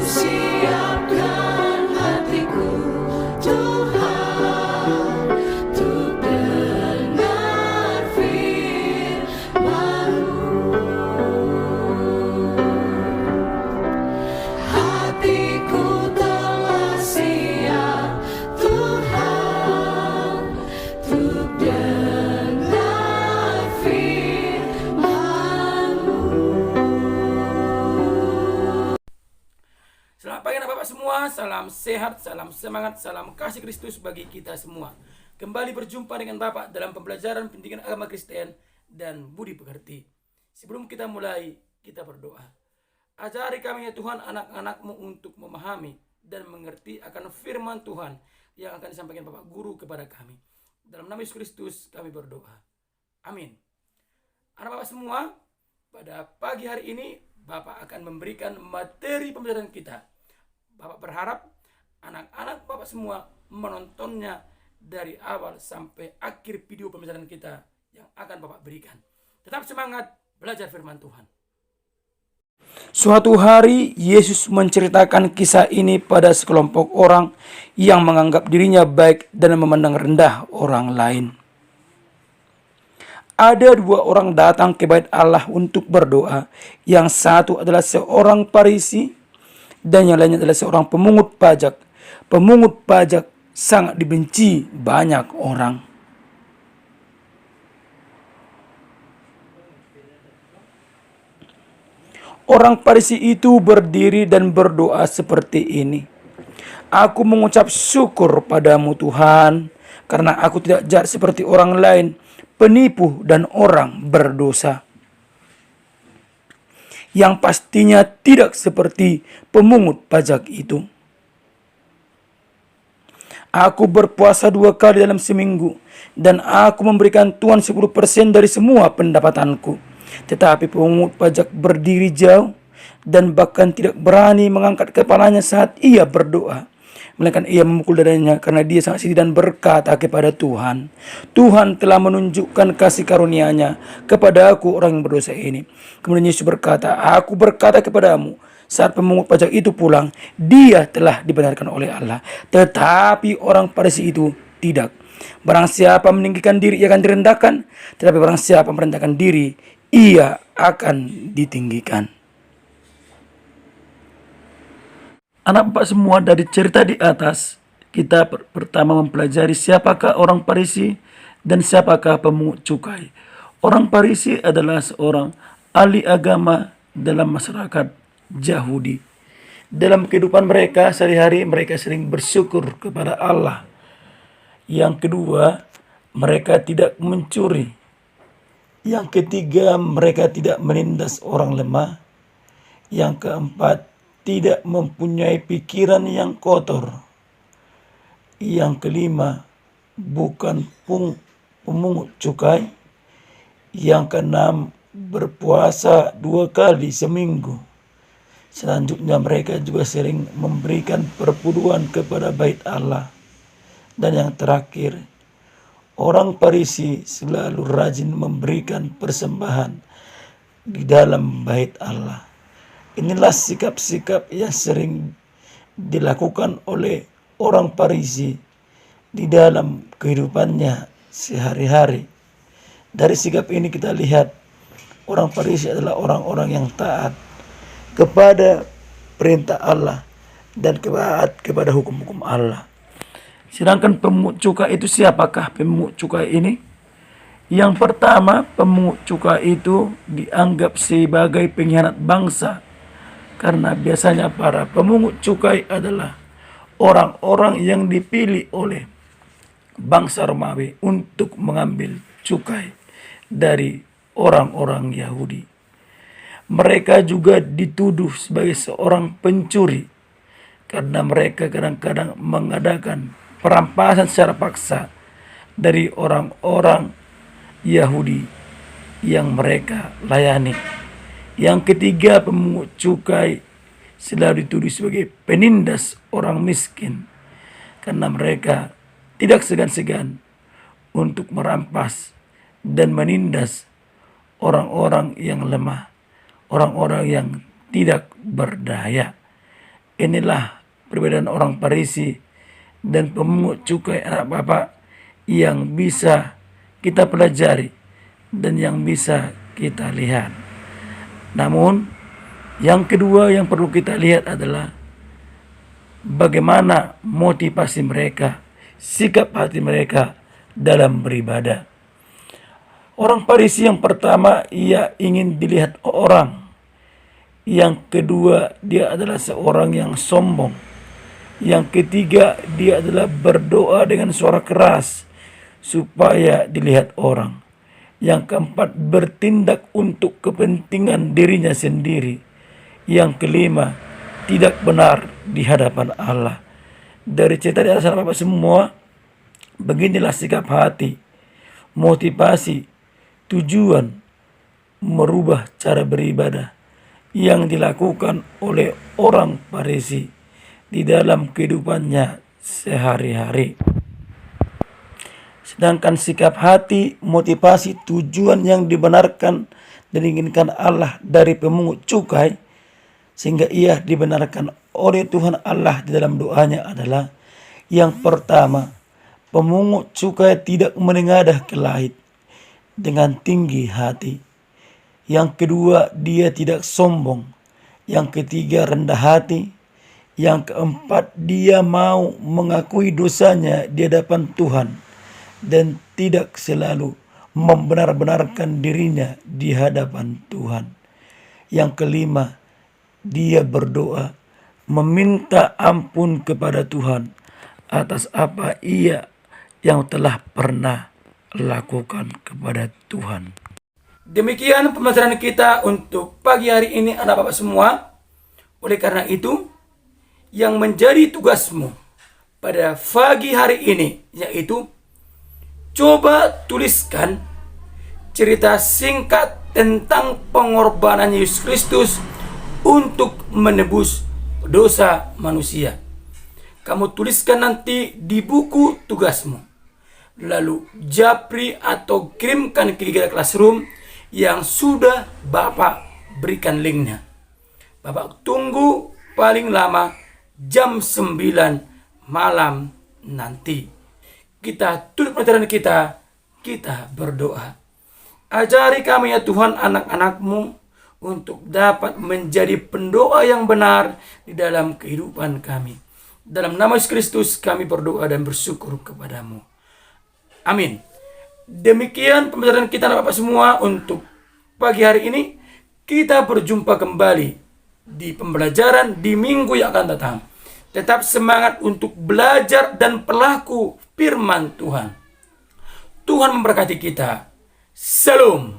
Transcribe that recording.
Siapkan hatiku Tuhan untuk dengar firman-Mu. Hatiku telah siap Tuhan untuk dengar firman-Mu. Selamat pagi anak Bapak semua, salam sehat, salam semangat, salam kasih Kristus bagi kita semua. Kembali berjumpa dengan Bapak dalam pembelajaran pendidikan agama Kristen dan budi pekerti. Sebelum kita mulai, kita berdoa. Ajari kami ya Tuhan anak-anak-Mu untuk memahami dan mengerti akan firman Tuhan yang akan disampaikan Bapak Guru kepada kami. Dalam nama Yesus Kristus kami berdoa. Amin. Anak Bapak semua, pada pagi hari ini Bapak akan memberikan materi pembelajaran kita. Bapak berharap anak-anak Bapak semua menontonnya dari awal sampai akhir video pembelajaran kita yang akan Bapak berikan. Tetap semangat belajar firman Tuhan. Suatu hari Yesus menceritakan kisah ini pada sekelompok orang yang menganggap dirinya baik dan memandang rendah orang lain. Ada dua orang datang ke bait Allah untuk berdoa. Yang satu adalah seorang Farisi dan yang lainnya adalah seorang pemungut pajak. Pemungut pajak sangat dibenci banyak orang. Orang Farisi itu berdiri dan berdoa seperti ini. Aku mengucap syukur padamu Tuhan, karena aku tidak jahat seperti orang lain, penipu dan orang berdosa. Yang pastinya tidak seperti pemungut pajak itu. Aku berpuasa 2 kali dalam seminggu, dan aku memberikan Tuhan 10% dari semua pendapatanku. Tetapi pemungut pajak berdiri jauh dan bahkan tidak berani mengangkat kepalanya saat ia berdoa. Melainkan ia memukul dadanya karena dia sangat sedih dan berkata kepada Tuhan, Tuhan telah menunjukkan kasih karunia-Nya kepada aku orang yang berdosa ini. Kemudian Yesus berkata, aku berkata kepadamu, saat pemungut pajak itu pulang, dia telah dibenarkan oleh Allah. Tetapi orang Farisi itu tidak. Barang siapa meninggikan diri, ia akan direndahkan. Tetapi barang siapa merendahkan diri, ia akan ditinggikan. Anak Bapak semua, dari cerita di atas, kita pertama mempelajari siapakah orang Farisi dan siapakah pemungut cukai. Orang Farisi adalah seorang ahli agama dalam masyarakat Yahudi. Dalam kehidupan mereka sehari-hari, mereka sering bersyukur kepada Allah. Yang kedua, mereka tidak mencuri. Yang ketiga, mereka tidak menindas orang lemah. Yang keempat, tidak mempunyai pikiran yang kotor. Yang kelima, bukan pemungut cukai. Yang keenam, berpuasa 2 kali seminggu. Selanjutnya mereka juga sering memberikan perpuluhan kepada bait Allah. Dan yang terakhir, orang Farisi selalu rajin memberikan persembahan di dalam bait Allah. Inilah sikap-sikap yang sering dilakukan oleh orang Farisi di dalam kehidupannya sehari-hari. Dari sikap ini kita lihat orang Farisi adalah orang-orang yang taat kepada perintah Allah dan taat kepada hukum-hukum Allah. Sedangkan pemungut cukai itu siapakah pemungut cukai ini? Yang pertama, pemungut cukai itu dianggap sebagai pengkhianat bangsa. Karena biasanya para pemungut cukai adalah orang-orang yang dipilih oleh bangsa Romawi untuk mengambil cukai dari orang-orang Yahudi. Mereka juga dituduh sebagai seorang pencuri karena mereka kadang-kadang mengadakan perampasan secara paksa dari orang-orang Yahudi yang mereka layani. Yang ketiga, pemungut cukai selalu dituduh sebagai penindas orang miskin karena mereka tidak segan-segan untuk merampas dan menindas orang-orang yang lemah, orang-orang yang tidak berdaya. Inilah perbedaan orang Farisi dan pemungut cukai anak Bapak yang bisa kita pelajari dan yang bisa kita lihat. Namun yang kedua yang perlu kita lihat adalah bagaimana motivasi mereka, sikap hati mereka dalam beribadah. Orang Farisi yang pertama, ia ingin dilihat orang. Yang kedua, dia adalah seorang yang sombong. Yang ketiga, dia adalah berdoa dengan suara keras supaya dilihat orang. Yang keempat, bertindak untuk kepentingan dirinya sendiri. Yang kelima, tidak benar di hadapan Allah. Dari cerita di atas Bapak semua, beginilah sikap hati, motivasi, tujuan merubah cara beribadah yang dilakukan oleh orang Farisi di dalam kehidupannya sehari-hari. Sedangkan sikap hati, motivasi, tujuan yang dibenarkan dan diinginkan Allah dari pemungut cukai sehingga ia dibenarkan oleh Tuhan Allah di dalam doanya adalah yang pertama, pemungut cukai tidak menengadah ke langit dengan tinggi hati. Yang kedua, dia tidak sombong. Yang ketiga, rendah hati. Yang keempat, dia mau mengakui dosanya di hadapan Tuhan dan tidak selalu membenar-benarkan dirinya di hadapan Tuhan. Yang kelima, dia berdoa meminta ampun kepada Tuhan atas apa ia yang telah pernah lakukan kepada Tuhan. Demikian pembelajaran kita untuk pagi hari ini anak Bapak semua. Oleh karena itu, yang menjadi tugasmu pada pagi hari ini yaitu coba tuliskan cerita singkat tentang pengorbanan Yesus Kristus untuk menebus dosa manusia. Kamu tuliskan nanti di buku tugasmu. Lalu japri atau kirimkan ke Gigara Classroom yang sudah Bapak berikan linknya. Bapak tunggu paling lama jam 9 malam nanti. Kita tutup pelajaran kita berdoa. Ajari kami ya Tuhan anak-anak-Mu untuk dapat menjadi pendoa yang benar di dalam kehidupan kami. Dalam nama Yesus Kristus kami berdoa dan bersyukur kepadamu. Amin. Demikian pembelajaran kita Bapak semua untuk pagi hari ini. Kita berjumpa kembali di pembelajaran di minggu yang akan datang. Tetap semangat untuk belajar dan pelaku firman Tuhan. Tuhan memberkati kita. Shalom.